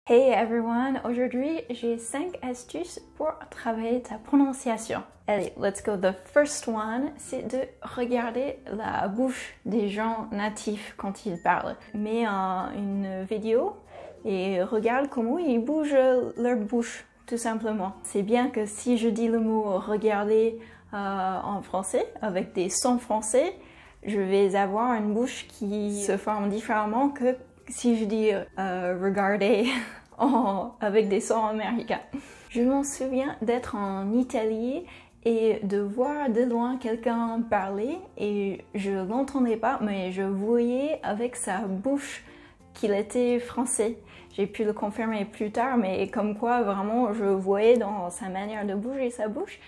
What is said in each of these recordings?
Hey everyone! Aujourd'hui, j'ai 5 astuces pour travailler ta prononciation. Allez, let's go. The first one, c'est de regarder la bouche des gens natifs quand ils parlent. Mets une vidéo et regarde comment ils bougent leur bouche, tout simplement. C'est bien que si je dis le mot regarder en français, avec des sons français, je vais avoir une bouche qui se forme différemment que si je dis regarder avec des sons américains. Je m'en souviens d'être en Italie et de voir de loin quelqu'un parler et je l'entendais pas, mais je voyais avec sa bouche qu'il était français. J'ai pu le confirmer plus tard, mais comme quoi vraiment je voyais dans sa manière de bouger sa bouche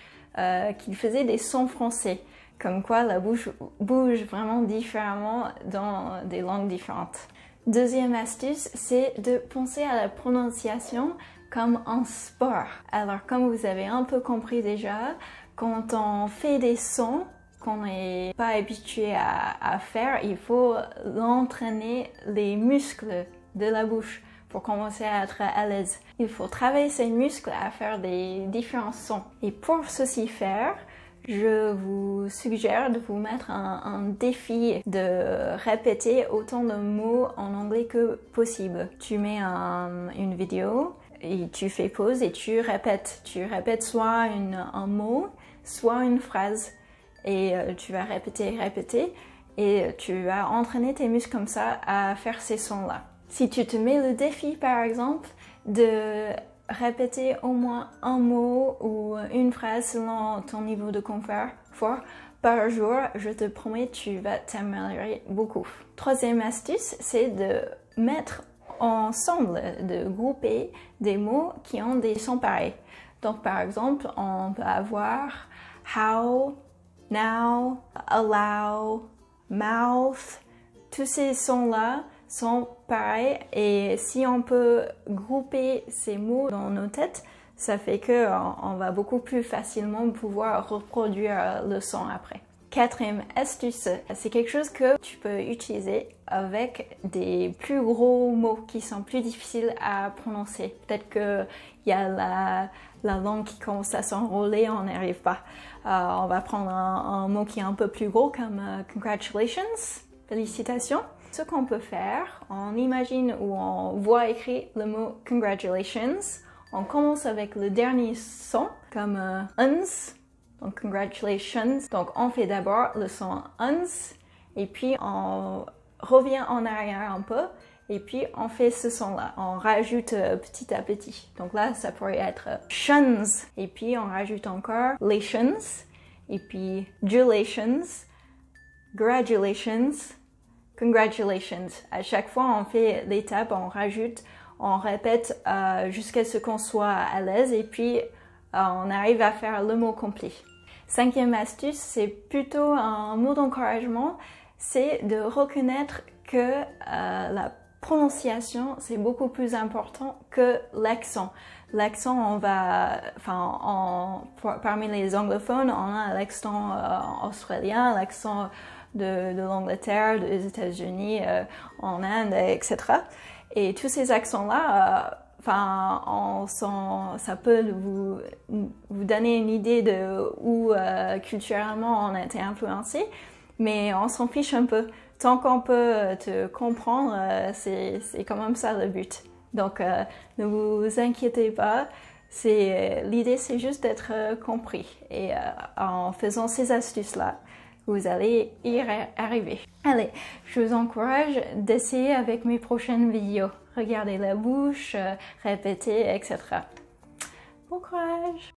qu'il faisait des sons français. Comme quoi la bouche bouge vraiment différemment dans des langues différentes. Deuxième astuce, c'est de penser à la prononciation comme un sport. Alors comme vous avez un peu compris déjà, quand on fait des sons qu'on n'est pas habitué à faire, il faut entraîner les muscles de la bouche pour commencer à être à l'aise. Il faut travailler ces muscles à faire des différents sons. Et pour ceci faire, je vous suggère de vous mettre un défi de répéter autant de mots en anglais que possible. Tu mets une vidéo et tu fais pause et tu répètes. Tu répètes soit un mot, soit une phrase. Et tu vas répéter et tu vas entraîner tes muscles comme ça à faire ces sons-là. Si tu te mets le défi par exemple de répéter au moins un mot ou une phrase selon ton niveau de confort par jour, je te promets, tu vas t'améliorer beaucoup. Troisième astuce, c'est de mettre ensemble, de grouper des mots qui ont des sons pareils. Donc par exemple, on peut avoir how, now, allow, mouth, tous ces sons-là sont pareils et si on peut grouper ces mots dans nos têtes, ça fait que on va beaucoup plus facilement pouvoir reproduire le son après. Quatrième astuce, c'est quelque chose que tu peux utiliser avec des plus gros mots qui sont plus difficiles à prononcer. Peut-être qu'il y a la langue qui commence à s'enrouler, on n'y arrive pas. On va prendre un mot qui est un peu plus gros comme congratulations, félicitations. Ce qu'on peut faire, on imagine ou on voit écrit le mot congratulations. On commence avec le dernier son comme uns, donc congratulations. Donc on fait d'abord le son uns et puis on revient en arrière un peu et puis on fait ce son-là. On rajoute petit à petit. Donc là, ça pourrait être shons et puis on rajoute encore lations et puis julations, gratulations. Congratulations. À chaque fois, on fait l'étape, on rajoute, on répète jusqu'à ce qu'on soit à l'aise et puis on arrive à faire le mot complet. Cinquième astuce, c'est plutôt un mot d'encouragement, c'est de reconnaître que la prononciation, c'est beaucoup plus important que l'accent. L'accent, parmi les anglophones, on a l'accent australien, l'accent de l'Angleterre, des États-Unis, en Inde, etc. Et tous ces accents-là, ça peut vous donner une idée de où culturellement on a été influencé, mais on s'en fiche un peu. Tant qu'on peut te comprendre, c'est quand même ça le but. Donc ne vous inquiétez pas, l'idée c'est juste d'être compris. Et en faisant ces astuces-là, vous allez y arriver. Allez, je vous encourage d'essayer avec mes prochaines vidéos. Regardez la bouche, répétez, etc. Bon courage!